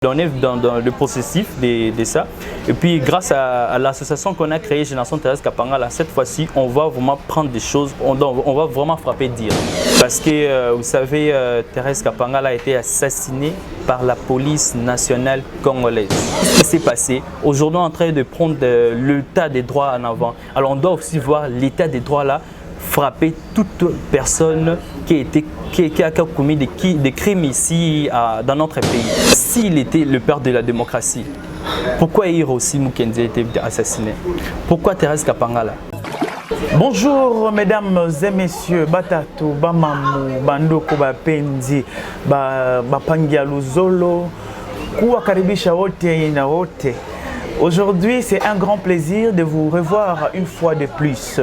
On est dans le processus de ça. Et puis, grâce à l'association qu'on a créée, Génération Thérèse Kapangala, cette fois-ci, on va vraiment prendre des choses, on va vraiment frapper dire. Parce que, vous savez, Thérèse Kapangala a été assassinée par la police nationale congolaise. Qu'est-ce qui s'est passé? Aujourd'hui, on est en train de prendre l'état des droits en avant. Alors, on doit aussi voir l'état des droits là, frapper toute personne qui a commis des crimes ici dans notre pays. S'il était le père de la démocratie, pourquoi Hiroshi Mukenzi a été assassiné? Pourquoi Thérèse Kapangala? Bonjour mesdames et messieurs, Batato, Bamamu, Bandoko, Bapenzi, Bapangia Luzolo, Kuakaribisha wote ina wote. Aujourd'hui, c'est un grand plaisir de vous revoir une fois de plus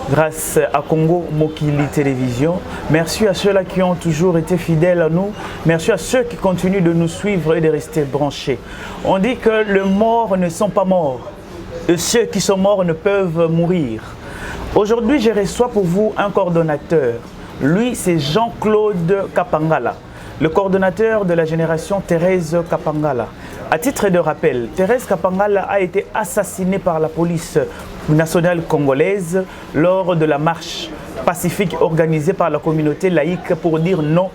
grâce à Congo Mokili Télévision. Merci à ceux-là qui ont toujours été fidèles à nous. Merci à ceux qui continuent de nous suivre et de rester branchés. On dit que les morts ne sont pas morts et ceux qui sont morts ne peuvent mourir. Aujourd'hui, je reçois pour vous un coordonnateur. Lui, c'est Jean-Claude Kapangala, le coordonnateur de la génération Thérèse Kapangala. À titre de rappel, Thérèse Kapangala a été assassinée par la police nationale congolaise lors de la marche pacifique organisée par la communauté laïque pour dire non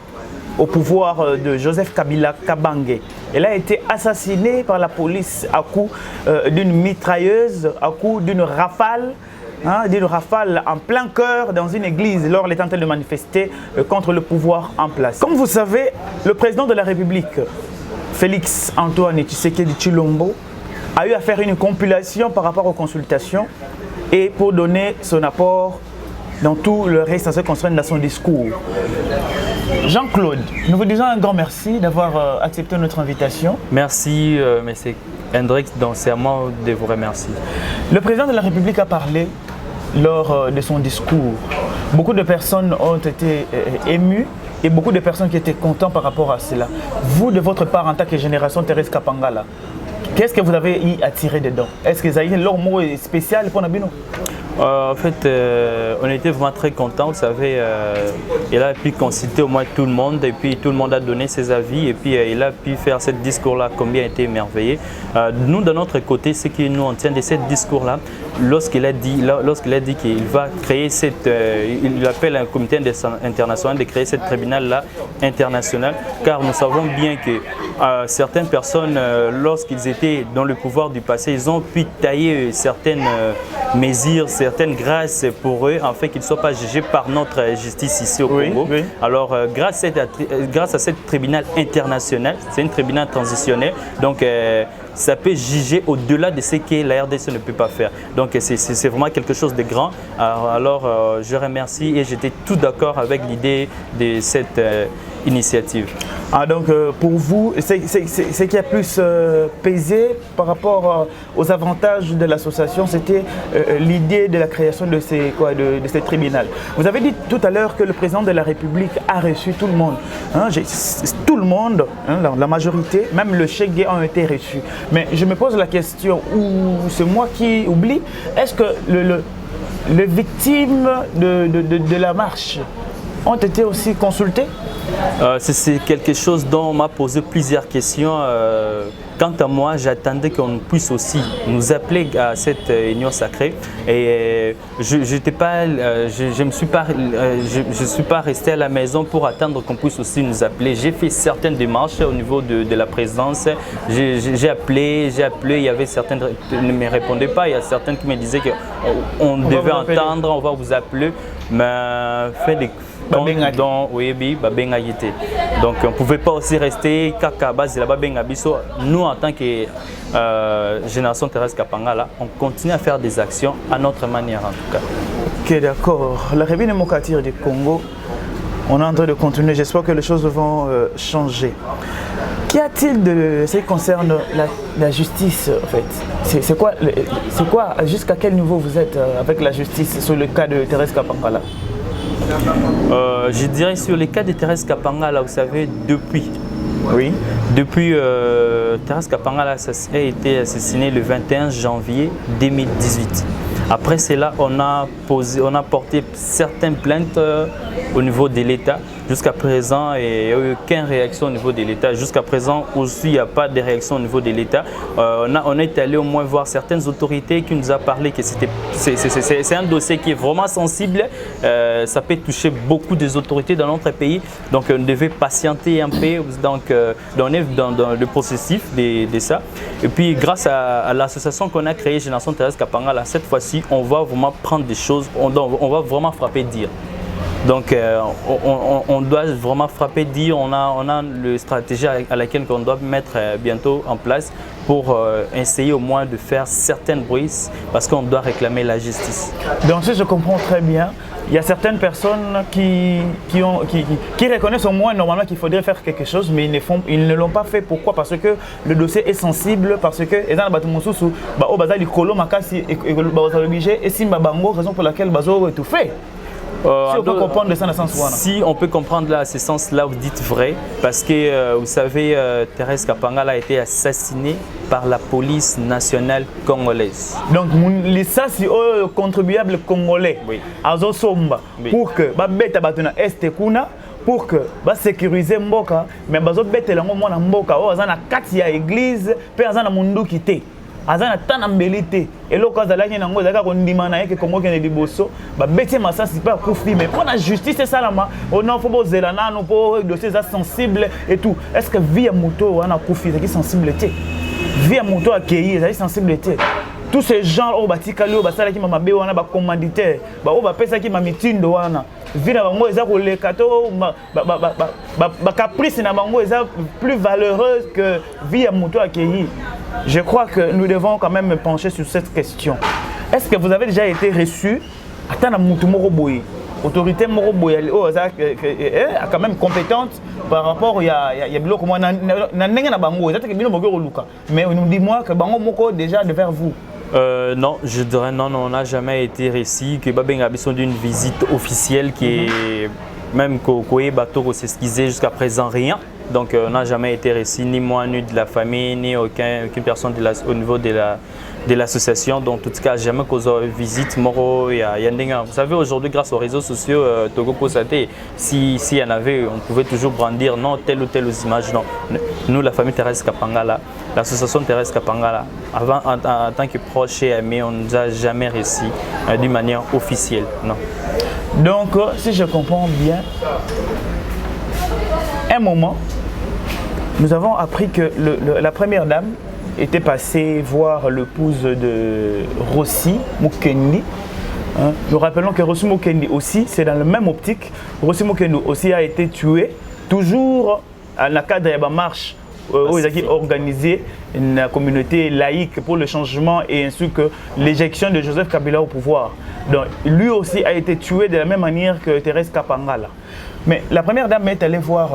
au pouvoir de Joseph Kabila Kabange. Elle a été assassinée par la police à coup d'une mitrailleuse, à coup d'une rafale. D'une rafale en plein cœur dans une église lors qu'elle est en train de manifester contre le pouvoir en place. Comme vous savez, le président de la République, Félix Antoine Tshisekedi Tshilombo, a eu à faire une compilation par rapport aux consultations et pour donner son apport dans tout le reste en ce qui concerne dans son discours. Jean-Claude, nous vous disons un grand merci d'avoir accepté notre invitation. Merci, M. Hendrix, donc c'est à moi de vous remercier. Le président de la République a parlé lors de son discours. Beaucoup de personnes ont été émues et beaucoup de personnes qui étaient contentes par rapport à cela. Vous, de votre part, en tant que génération Thérèse Kapangala, qu'est-ce que vous avez y à tirer dedans? Est-ce que vous avez leur mot spécial pour Nabino? En fait, on était vraiment très contents. Vous savez, il a pu consulter au moins tout le monde et puis tout le monde a donné ses avis et puis il a pu faire ce discours-là combien été émerveillé. Nous, de notre côté, ce qui nous en tient de ce discours-là, lorsqu'il a dit qu'il va créer il appelle un comité international de créer ce tribunal-là international, car nous savons bien que certaines personnes, lorsqu'ils étaient dans le pouvoir du passé, ils ont pu tailler certaines mesures, certaines grâces pour eux, en fait qu'ils ne soient pas jugés par notre justice ici au Congo. Oui. Alors, grâce à ce tribunal international, c'est un tribunal transitionnel, donc ça peut juger au-delà de ce que la RDC ne peut pas faire. Donc, c'est vraiment quelque chose de grand. Alors, je remercie et j'étais tout d'accord avec l'idée de cette initiative. Donc pour vous, ce qui a plus pesé par rapport aux avantages de l'association, c'était l'idée de la création de ces tribunaux. Vous avez dit tout à l'heure que le président de la République a reçu tout le monde. Tout le monde, la majorité, même le Cheikh ont été reçus. Mais je me pose la question, ou c'est moi qui oublie, est-ce que les victimes de la marche ont été aussi consultées? C'est quelque chose dont on m'a posé plusieurs questions. Quant à moi, j'attendais qu'on puisse aussi nous appeler à cette union sacrée. Et je ne suis pas resté à la maison pour attendre qu'on puisse aussi nous appeler. J'ai fait certaines démarches au niveau de la présidence. J'ai appelé, il y avait certaines qui ne me répondaient pas. Il y a certaines qui me disaient qu'on devait entendre, on va vous appeler. Mais fait des donc on ne pouvait pas aussi rester nous en tant que génération Thérèse Kapangala, on continue à faire des actions à notre manière en tout cas. Ok, d'accord. La République démocratique du Congo, on est en train de continuer, j'espère que les choses vont changer. Qu'y a-t-il de ce qui concerne la justice en fait? C'est quoi, jusqu'à quel niveau vous êtes avec la justice sur le cas de Thérèse Kapangala? Je dirais sur les cas de Thérèse Kapangala, vous savez, depuis Thérèse Kapangala a été assassinée le 21 janvier 2018. Après cela, on a porté certaines plaintes au niveau de l'État. Jusqu'à présent, il n'y a eu aucune réaction au niveau de l'État. Jusqu'à présent aussi, il n'y a pas de réaction au niveau de l'État. On est allé au moins voir certaines autorités qui nous ont parlé que c'est un dossier qui est vraiment sensible. Ça peut toucher beaucoup des autorités dans notre pays. Donc on devait patienter un peu. Donc on est dans le processus de ça. Et puis grâce à l'association qu'on a créée, Génération Thérèse Kapangala, cette fois-ci, on va vraiment prendre des choses, on va vraiment frapper dire. Donc on doit vraiment frapper dire, on a le stratégie à laquelle on doit mettre bientôt en place pour essayer au moins de faire certains bruits parce qu'on doit réclamer la justice. Donc si je comprends très bien, il y a certaines personnes qui reconnaissent au moins normalement qu'il faudrait faire quelque chose, mais ils ne l'ont pas fait. Pourquoi? Parce que le dossier est sensible, parce que et raison pour laquelle tout fait. Si on peut comprendre là, ce sens-là, vous dites vrai, parce que vous savez, Thérèse Kapangala a été assassinée par la police nationale congolaise. Donc, les contribuables congolais, oui. Oui. Pour que pour que sécuriser Mboka, mais Mboka, église, azana tana mbelité et l'occasion là n'y nango zaka kondimana yeke Congo kene liboso ba beti masasi pas kufi mais pour la justice c'est ça là on a faut bozela nanu pour dossier sensible et tout est-ce que via moto wana kufi c'est sensibilité via moto accueillir c'est sensibilité tous ces gens au batikali au basala ki mama be wana ba commanditaire ba o ba pesa ki mamitindo wana vina bango eza ko lekato ba caprice na bango eza plus valeureuse que via moto accueillir. Je crois que nous devons quand même me pencher sur cette question. Est-ce que vous avez déjà été reçu à autorité quand même compétente par rapport à mais on nous dit moi que Bango Moko déjà devant vous. Non, je dirais non, on n'a jamais été reçu, que Babeng a besoin d'une visite officielle qui est même Koé Bateau s'excuser jusqu'à présent rien. Donc on n'a jamais été reçu, ni moi, ni de la famille, ni aucune personne au niveau de l'association. Donc en tout cas, jamais qu'on visite Moro. Vous savez, aujourd'hui, grâce aux réseaux sociaux, Togo Kosate, s'il y en avait, on pouvait toujours brandir non, telle ou telle image. Non. Nous, la famille Thérèse Kapangala, l'association Thérèse Kapangala, avant, en tant que proche et ami, on ne nous a jamais reçu d'une manière officielle. Non. Donc, si je comprends bien, un moment, nous avons appris que la première dame était passée voir l'épouse de Rossi Mukendi. Nous rappelons que Rossi Mukendi aussi, c'est dans la même optique. Rossi Mukendi aussi a été tué, toujours dans le cadre de la marche où ils ont organisé une communauté laïque pour le changement et ainsi que l'éjection de Joseph Kabila au pouvoir. Donc lui aussi a été tué de la même manière que Thérèse Kapangala. Mais la première dame est allée voir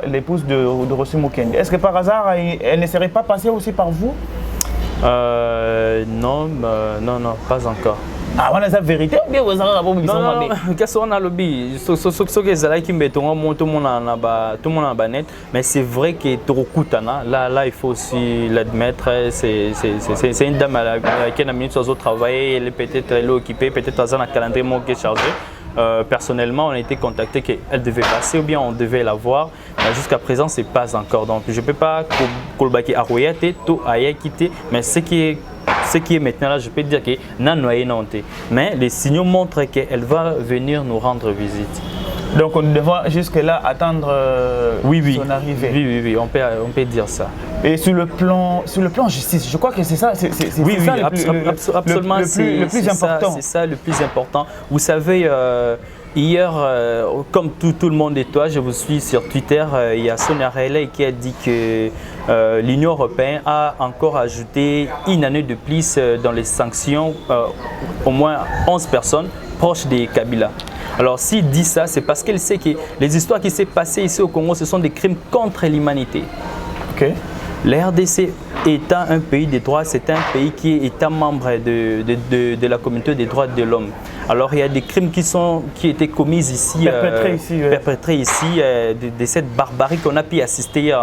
l'épouse de Rossi Mukendi. Est-ce que par hasard, elle ne serait pas passée aussi par vous? Non, non, pas encore. Ah, on a la vérité ou bien vous avez la vérité? Non, qu'est-ce qu'on a le lobby? Ce que les qui mettent tout le monde en banette, mais c'est vrai que Torokutana, là il faut aussi l'admettre, c'est une dame à laquelle on a mis sur au travail, elle est peut-être occupée, peut-être dans un calendrier qui est chargé. Personnellement, on a été contacté qu'elle devait passer ou bien on devait la voir. Jusqu'à présent, c'est pas encore. Donc, je ne peux pas colbaquer à Royate, tout à quitter. Mais ce qui est maintenant là, je peux dire que n'a noyé non. Mais les signaux montrent qu'elle va venir nous rendre visite. Donc, on devra jusque-là attendre son arrivée. Oui, on peut dire ça. Et sur le plan justice, je crois que c'est ça, absolument, le plus important. C'est ça le plus important. Vous savez, hier, comme tout le monde et toi, je vous suis sur Twitter, il y a Sonia Relay qui a dit que l'Union européenne a encore ajouté une année de plus dans les sanctions, au moins 11 personnes proches des Kabila. Alors s'il dit ça, c'est parce qu'elle sait que les histoires qui s'est passées ici au Congo, ce sont des crimes contre l'humanité. Okay. La RDC étant un pays des droits, c'est un pays qui est étant membre de la communauté des droits de l'homme. Alors il y a des crimes qui étaient commis ici, perpétrés ici de cette barbarie qu'on a pu assister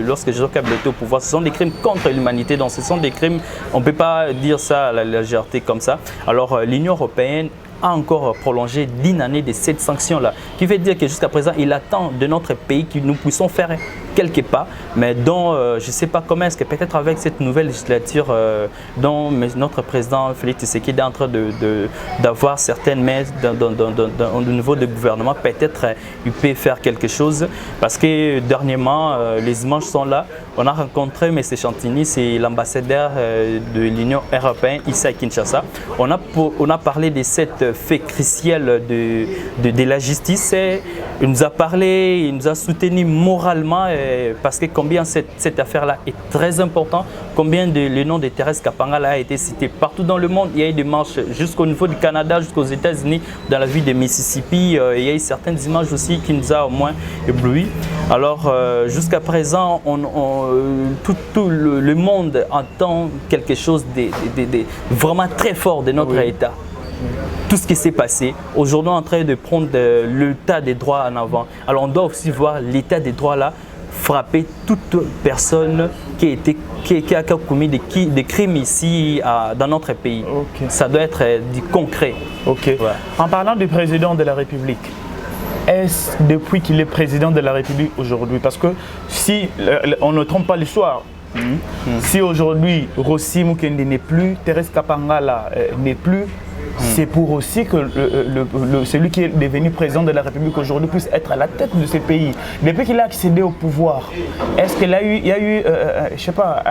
lorsque Joseph Kabila était au pouvoir. Ce sont des crimes contre l'humanité, donc ce sont des crimes, on ne peut pas dire ça à la légèreté comme ça. Alors l'Union européenne a encore prolongé d'1 année de cette sanction-là. Qui veut dire que jusqu'à présent, il attend de notre pays que nous puissions faire quelques pas, mais dont je ne sais pas comment est-ce que peut-être avec cette nouvelle législature dont notre président Félix Tshisekedi est en train d'avoir certaines mains au niveau du gouvernement, peut-être il peut faire quelque chose parce que dernièrement, les images sont là. On a rencontré M. Chantini, c'est l'ambassadeur de l'Union européenne ici à Kinshasa. On a parlé de cette fait crucial de la justice. Et il nous a parlé, il nous a soutenu moralement parce que combien cette affaire-là est très importante, combien le nom de Thérèse Kapangala a été cité partout dans le monde. Il y a eu des marches jusqu'au niveau du Canada, jusqu'aux États-Unis, dans la ville de Mississippi. Il y a eu certaines images aussi qui nous ont au moins ébloui. Alors jusqu'à présent, tout le monde entend quelque chose de vraiment très fort de notre État. Tout ce qui s'est passé, aujourd'hui on est en train de prendre l'état des droits en avant. Alors on doit aussi voir l'état des droits là frapper toute personne qui a commis des crimes ici dans notre pays. Ça doit être du concret. En parlant du président de la République, est-ce depuis qu'il est président de la République aujourd'hui? Parce que si on ne trompe pas l'histoire, si aujourd'hui Rossi Mukende n'est plus, Thérèse Kapangala n'est plus, c'est pour aussi que celui qui est devenu président de la République aujourd'hui puisse être à la tête de ce pays. Depuis qu'il a accédé au pouvoir, est-ce qu'il y a eu je sais pas,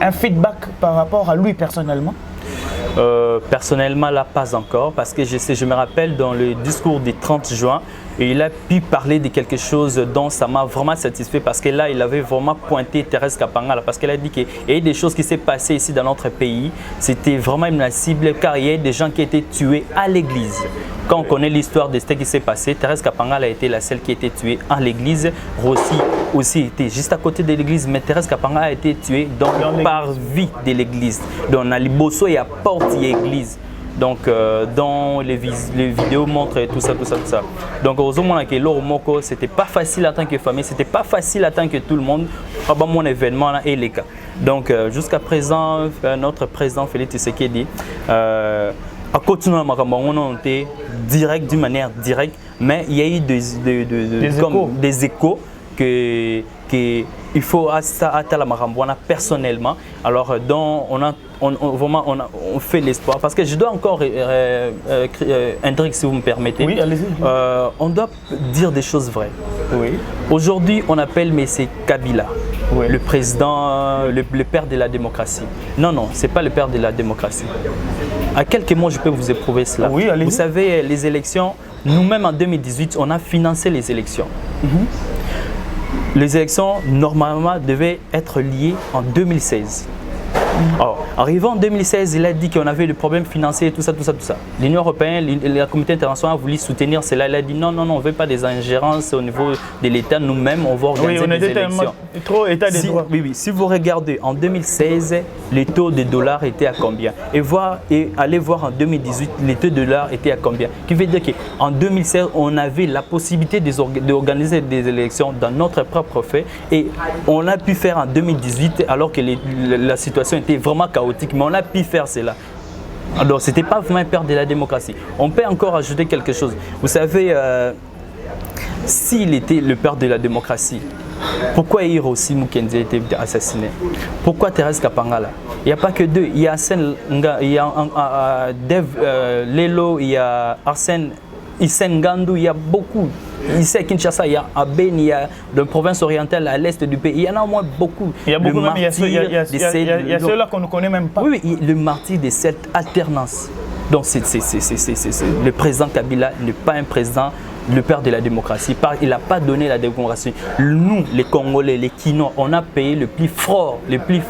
un feedback par rapport à lui personnellement? Personnellement, là, pas encore, parce que je me rappelle dans le discours du 30 juin, il a pu parler de quelque chose dont ça m'a vraiment satisfait, parce que là, il avait vraiment pointé Thérèse Kapangala, parce qu'elle a dit qu'il y a eu des choses qui s'est passées ici dans notre pays, c'était vraiment une cible, car il y a eu des gens qui étaient tués à l'église. Quand on connaît l'histoire de ce qui s'est passé, Thérèse Kapangala a été la celle qui a été tuée à l'église. Rossi aussi était juste à côté de l'église, mais Thérèse Kapangala a été tuée dans le parvis de l'église. Donc, on a Liboso et à porte de l'église. Donc, dans les vidéos montrent tout ça. Donc, heureusement que Loro Moko, c'était pas facile en tant que famille, c'était pas facile en tant que tout le monde. Avant mon événement là, et les cas. Donc, jusqu'à présent, notre président Félix Tshisekedi a continué à direct, d'une manière directe, mais il y a eu des échos qu'il faut à la Marambouana personnellement. Alors, on fait l'espoir, parce que je dois encore, Hendrik, si vous me permettez, oui, allez-y. On doit dire des choses vraies. Oui. Aujourd'hui, on appelle M. Kabila, le président, le père de la démocratie. Non, ce n'est pas le père de la démocratie. À quelques mots, je peux vous éprouver cela. Oui, vous savez, les élections, nous-mêmes en 2018, on a financé les élections. Les élections, normalement, devaient être liées en 2016. Alors, arrivant en 2016, il a dit qu'on avait des problèmes financiers, tout ça. L'Union européenne, la communauté internationale a voulu soutenir cela. Il a dit non, on ne veut pas des ingérences au niveau de l'État. Nous-mêmes, on va organiser des élections. Trop état des droits. Oui. Si vous regardez, en 2016, le taux de dollar était à combien? Et allez voir en 2018, le taux de dollar était à combien? Qui veut dire qu'en 2016, on avait la possibilité d'organiser des élections dans notre propre fait. Et on a pu faire en 2018, alors que la situation était vraiment chaotique, mais on a pu faire cela. Alors, ce n'était pas vraiment peur de la démocratie. On peut encore ajouter quelque chose. Vous savez, s'il était le père de la démocratie, pourquoi Hiroshi Mukenzi a été assassiné? Pourquoi Thérèse Kapangala? Il n'y a pas que deux. Il y a Arsène Nga, il y a Dev Lelo, il y a Arsène Gandou, il y a beaucoup. Ici à Kinshasa, il y a à Beni, il y a dans la province orientale à l'est du pays. Il y en a au moins beaucoup. Il y a beaucoup, il y a ceux-là qu'on ne connaît même pas. Oui, le martyr de cette alternance. Donc, le président Kabila n'est pas un président, le père de la démocratie. Il n'a pas donné la démocratie. Nous, les Congolais, les Kinois, on a payé le prix fort, les prix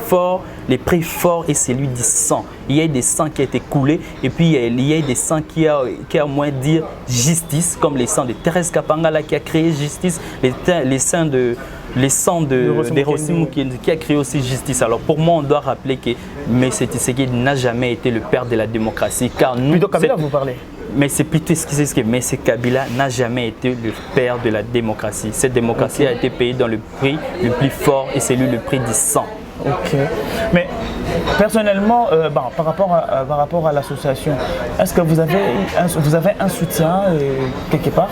forts, et c'est lui du sang. Il y a des sangs qui ont été coulés, et puis il y a des sangs qui a au moins dire justice, comme les sangs de Thérèse Kapangala qui a créé justice, les sangs de Rossi Mukenzi qui a créé aussi justice. Alors pour moi, on doit rappeler que M. Tshisekedi n'a jamais été le père de la démocratie, car nous... Plutôt Kabila, vous parlez? Mais c'est plutôt ce que M. Kabila n'a jamais été le père de la démocratie. Cette démocratie a été payée dans le prix le plus fort, et c'est lui le prix du sang. Ok. Mais personnellement, par rapport à l'association, est-ce que vous avez un soutien quelque part?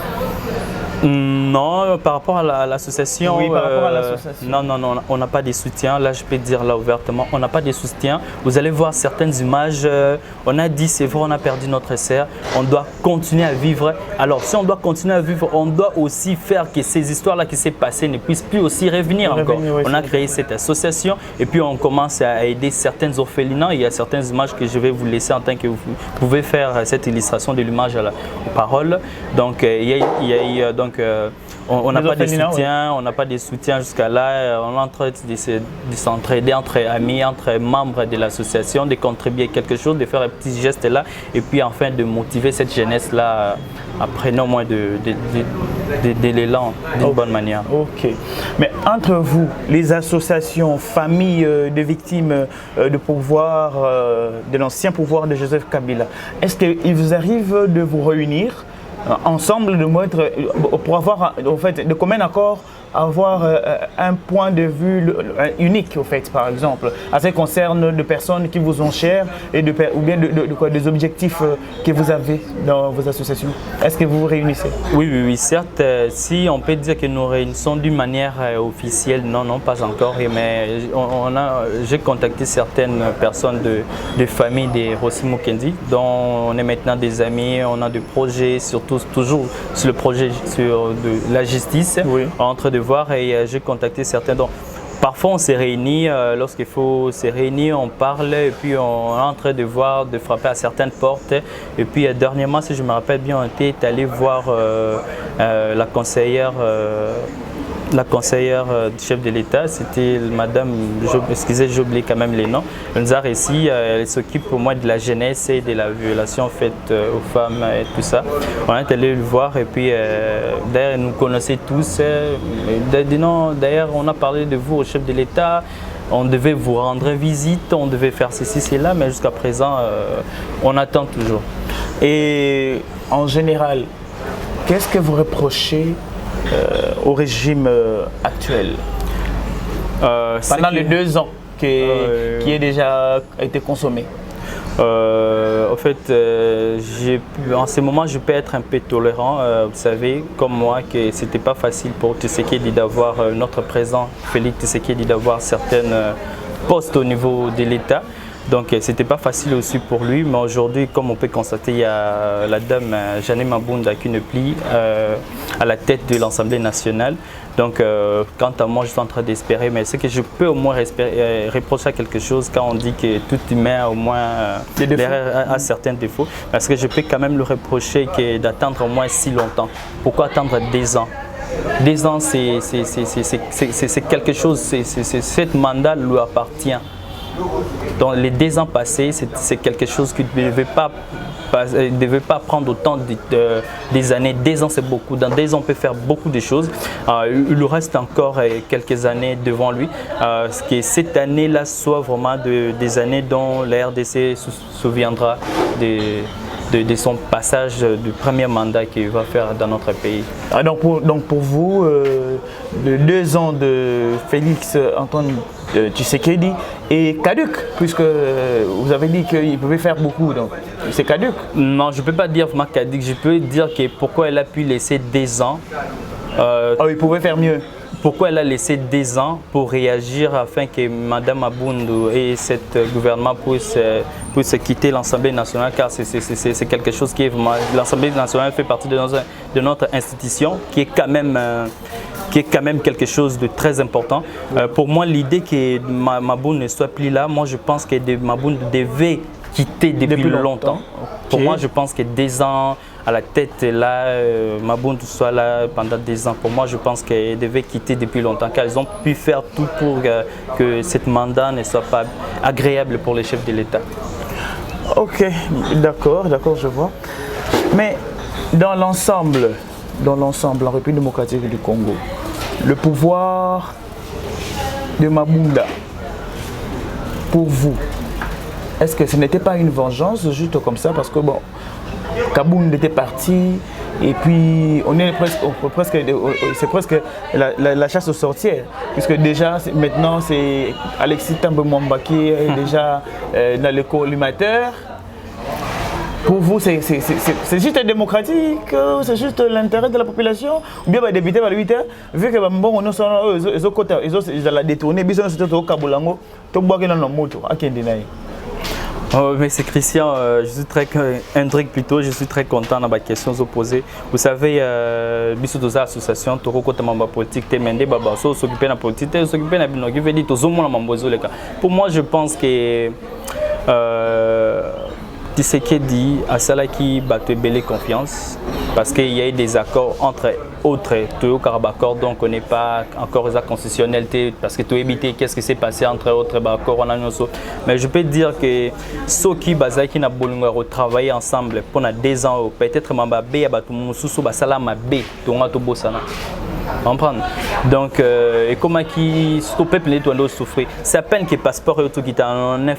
Non, par rapport à l'association, oui, par rapport à l'association. Non, on n'a pas de soutien. Là, je peux dire là ouvertement, on n'a pas de soutien. Vous allez voir certaines images, on a dit, c'est vrai, on a perdu notre sœur, on doit continuer à vivre. Alors, si on doit continuer à vivre, on doit aussi faire que ces histoires-là qui s'est passées ne puissent plus aussi revenir encore. Oui, on a créé cette association et puis on commence à aider certaines orphelinats. Il y a certaines images que je vais vous laisser en tant que vous pouvez faire cette illustration de l'image aux paroles. Donc, on n'a pas de soutien, on n'a pas de soutien jusqu'à là. On est en train de s'entraider entre amis, entre membres de l'association, de contribuer à quelque chose, de faire un petit geste là, et puis enfin de motiver cette jeunesse là à prendre au moins de l'élan d'une bonne manière. Ok. Mais entre vous, les associations, familles de victimes de pouvoir, de l'ancien pouvoir de Joseph Kabila, est-ce qu'il vous arrive de vous réunir ensemble, pour avoir, en fait, de commun accord, avoir un point de vue unique, au fait, par exemple, à ce qui concerne des personnes qui vous ont chères et ou bien des objectifs que vous avez dans vos associations? Est-ce que vous vous réunissez? Oui, certes, si on peut dire que nous réunissons d'une manière officielle, non, pas encore, mais j'ai contacté certaines personnes de famille de Rossi Mukendi, dont on est maintenant des amis, on a des projets, surtout toujours sur le projet de la justice, oui. Entre de voir et j'ai contacté certains. Donc, parfois on s'est réunis, lorsqu'il faut se réunir, on parle et puis on est en train de voir, de frapper à certaines portes. Et puis dernièrement, si je me rappelle bien, on était allé voir la conseillère du chef de l'État, c'était madame, excusez, j'ai oublié quand même les noms. Elle nous a réussi, elle s'occupe pour moi de la jeunesse et de la violation faite aux femmes et tout ça. On est allé le voir et puis d'ailleurs nous connaissait tous. D'ailleurs on a parlé de vous au chef de l'État, on devait vous rendre visite, on devait faire ceci, cela, mais jusqu'à présent on attend toujours. Et en général, qu'est-ce que vous reprochez au régime actuel pendant les 2 ans qui est déjà été consommé? En fait, en ce moment, je peux être un peu tolérant. Vous savez, comme moi, que c'était pas facile pour Tshisekedi d'avoir notre président Félix Tshisekedi d'avoir certaines postes au niveau de l'État. Donc c'était pas facile aussi pour lui, mais aujourd'hui, comme on peut constater, il y a la dame Jeanne Mabunda qui ne plie à la tête de l'Assemblée nationale. Donc quant à moi, je suis en train d'espérer, mais c'est que je peux au moins reprocher à quelque chose quand on dit que tout humain au moins a certains défauts. Parce que je peux quand même le reprocher d'attendre au moins si longtemps. Pourquoi attendre 2 ans? 2 ans, c'est quelque chose, ce mandat lui appartient. Dans les 2 ans passés, c'est quelque chose qui ne devait pas prendre autant des années. 2 ans, c'est beaucoup. Dans 2 ans, on peut faire beaucoup de choses. Il lui reste encore quelques années devant lui. Que cette année-là soit vraiment des années dont la RDC se souviendra de son passage du premier mandat qu'il va faire dans notre pays. Donc pour vous, les 2 ans de Félix Antoine Tshisekedi est caduc, puisque vous avez dit qu'il pouvait faire beaucoup, donc c'est caduc? Non, je ne peux pas dire vraiment caduc, je peux dire que pourquoi elle a pu laisser 2 ans. Il pouvait faire mieux. Pourquoi elle a laissé 2 ans pour réagir afin que Mme Mabunda et ce gouvernement puissent quitter l'Assemblée nationale, car c'est quelque chose qui est vraiment... L'Assemblée nationale fait partie de notre institution qui est quand même quelque chose de très important. Pour moi, l'idée que Mabunda ne soit plus là, moi je pense que Mabunda devait quitter depuis longtemps. Okay. Pour moi, je pense que 2 ans à la tête là, Mabunda soit là pendant 2 ans. Pour moi, je pense qu'elle devait quitter depuis longtemps, car ils ont pu faire tout pour que ce mandat ne soit pas agréable pour les chefs de l'État. Ok, d'accord, je vois. Mais dans l'ensemble, en République démocratique du Congo, le pouvoir de Mabunda, pour vous, est-ce que ce n'était pas une vengeance juste comme ça? Parce que bon, Kabound était parti. Et puis, on est c'est presque la chasse aux sorcières. Puisque déjà, maintenant, c'est Alexis Tambwe Mwamba qui est déjà dans le collimateur. Pour vous, c'est juste démocratique, c'est juste l'intérêt de la population. Ou bien, les députés, vu que bon, on est la détourner, ils sont au Kabulango, tout le monde est dans le moto. Oh, mais c'est Christian, je suis très content dans ma question opposée. Vous savez, biso dans l'association, tout le monde politique, t'es baba, s'occuper de la politique, s'occuper de la binogue, veut dire tout le monde. Pour moi, je pense que Tshisekedi a cela qui bat belle confiance parce qu'il y a eu des accords entre autres accords, donc on n'est pas encore aux constitutionnalités parce que tout éviter qu'est-ce qui s'est passé entre autres accords. Mais je peux dire que ceux qui qui n'a pas travaillé ensemble pendant 2 ans, peut-être Mambabé a battu Moussou Basalama B, donc, et comment qui stoppait plein de souffrir, c'est à peine que le passeport est qui est en $9.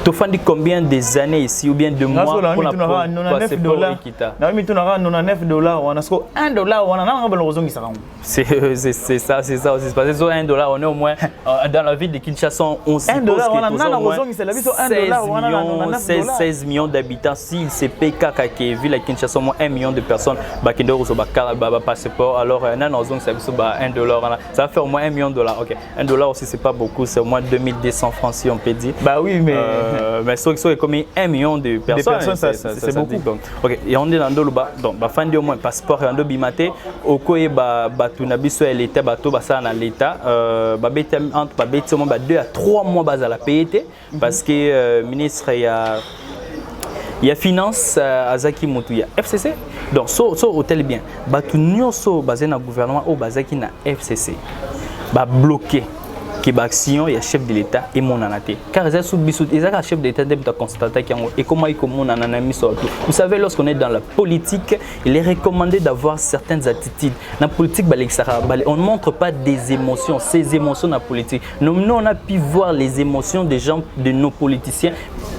Tu fais combien des années ici ou bien de mois pour la passeport Ekita? C'est ça aussi. Parce que $1, on est au moins dans la ville de Kinshasa, on suppose que 16 millions d'habitants. Si c'est PK qui est ville à Kinshasa, au moins 1 million de personnes, passeport, alors $1, ça va faire au moins $1 million. Ok, $1 aussi c'est pas beaucoup, c'est au moins 2200 francs si on peut dire. Bah oui, mais ceux qui comme 1 million de personnes, c'est beaucoup. Donc, ok, et on est dans le bas, donc bah fin de au moins passeport et en bimate au koye tunabiso l'État bateau ça dans l'État entre 2 à 3 mois bas à la PET parce que ministre il y a finance Azaki Mutuya FCC donc so hôtel bien batu nyonso basé na gouvernement au bazaki na FCC ba bloqué qui action il y a chef de l'État et mon anaté car ils sont chef de l'État de constater et comment il commune vous savez lorsqu'on est dans la politique il est recommandé d'avoir certaines attitudes dans la politique on ne montre pas des émotions ces émotions dans la politique nous on a pu voir les émotions des gens de nos politiciens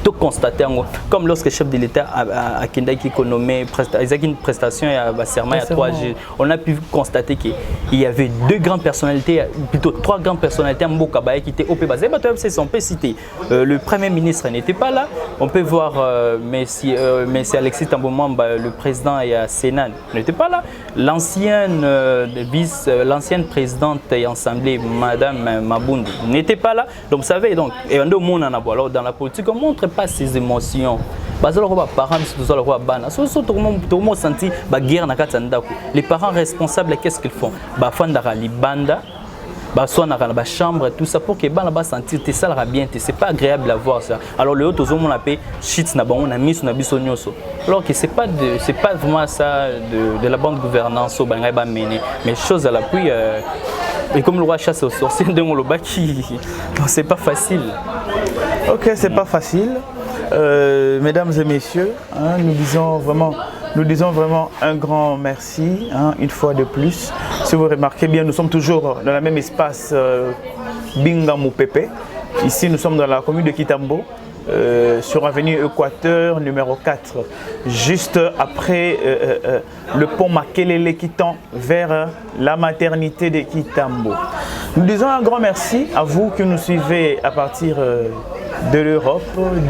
tout constater comme lorsque le chef de l'État a Kendaki nommé une prestation à serment il y a 3 jours on a pu constater qu'il y avait 2 grandes personnalités plutôt 3 grandes personnalités qui était au basé, on peut citer. Le Premier ministre n'était pas là. On peut voir Messi Alexis Tambwe Mwamba, le président et à Sénat n'était pas là. L'ancienne présidente et assemblée, Madame Mabundu, n'était pas là. Donc vous savez, donc, et alors, dans la politique, on ne montre pas ses émotions. Les parents responsables, qu'est-ce qu'ils font? Soit dans la chambre, tout ça pour que les sentir que ça bien, c'est pas agréable à voir ça. Alors le autre on appelle shit na bon on a mis sur biso nyonso. Alors que c'est pas vraiment ça de la bonne gouvernance au bangay ba mener mais chose à l'appui et comme le roi chasse aux sorciers de mon qui c'est pas facile. OK, c'est pas facile. Mesdames et messieurs, hein, nous disons vraiment un grand merci, hein, une fois de plus. Si vous remarquez bien, nous sommes toujours dans le même espace Bingamou Pepe. Ici, nous sommes dans la commune de Kitambo, sur avenue Équateur numéro 4, juste après le pont Makelele qui tend vers la maternité de Kitambo. Nous disons un grand merci à vous qui nous suivez à partir de l'Europe,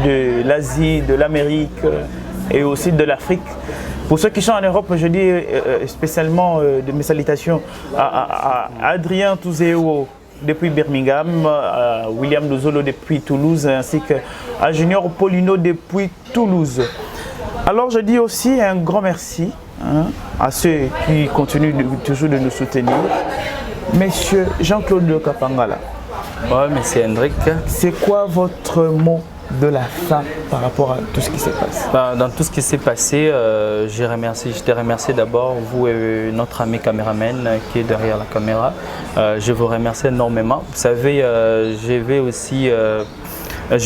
de l'Asie, de l'Amérique et aussi de l'Afrique. Pour ceux qui sont en Europe, je dis spécialement de mes salutations à Adrien Touzéo depuis Birmingham, à William Dozolo depuis Toulouse, ainsi qu'à Junior Polino depuis Toulouse. Alors je dis aussi un grand merci à ceux qui continuent toujours de nous soutenir. Monsieur Jean-Claude Kapangala. Oui, monsieur Hendrik. C'est quoi votre mot de la fin par rapport à tout ce qui s'est passé? Dans tout ce qui s'est passé, je te remercie d'abord, vous et notre ami caméraman qui est derrière la caméra. Je vous remercie énormément. Vous savez, je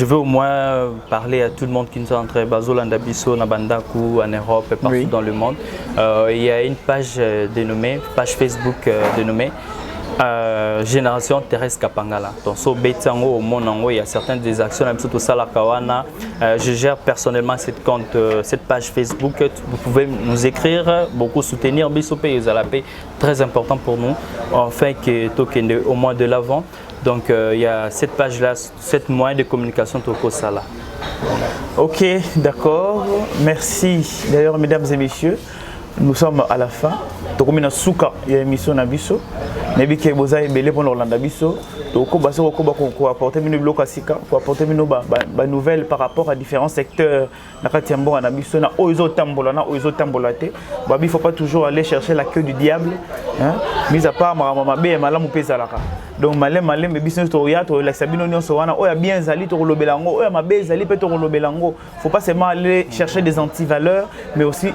veux au moins parler à tout le monde qui nous est entré Bazolanda Bisso, Nabandaku, en Europe et partout dans le monde. Il y a une page Facebook dénommée Génération Thérèse Kapangala. Donc, so Betango, au monde, il y a certaines des actions, même surtout ça, la Kawana. Je gère personnellement cette page Facebook. Vous pouvez nous écrire, beaucoup soutenir Bissopé et Zalapé, très important pour nous, enfin, que au mois de l'avant. Donc, il y a cette page-là, cette moyen de communication Toko Sala. Ok, d'accord. Merci. D'ailleurs, mesdames et messieurs, nous sommes à la fin. Toko mina suka ya émission na biso. Nebi ke boza ebele pour l'Orlanda biso. Toko baso ko apporter mino bloka sika, ko apporter mino ba nouvelles par rapport à différents secteurs na katiambo na biso na oizo tambola na oizo tambola te. Ba il faut pas toujours aller chercher la queue du diable, hein. Mis à part ma be malamu pezalaka. Donc malem biso to ya to la sabino nyonso wana oya bien zali to lobelango oya mabe zali pe to lobelango. Faut pas seulement aller chercher des antivaleurs, mais aussi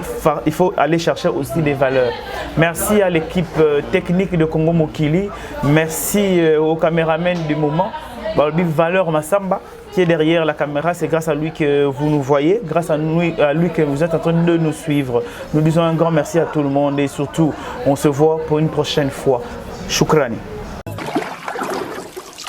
il faut aller chercher aussi des valeurs. Merci à l'équipe technique de Congo Mokili. Merci au caméraman du moment, Valeur Massamba, qui est derrière la caméra. C'est grâce à lui que vous nous voyez, grâce à lui que vous êtes en train de nous suivre. Nous disons un grand merci à tout le monde et surtout, on se voit pour une prochaine fois. Shukrani.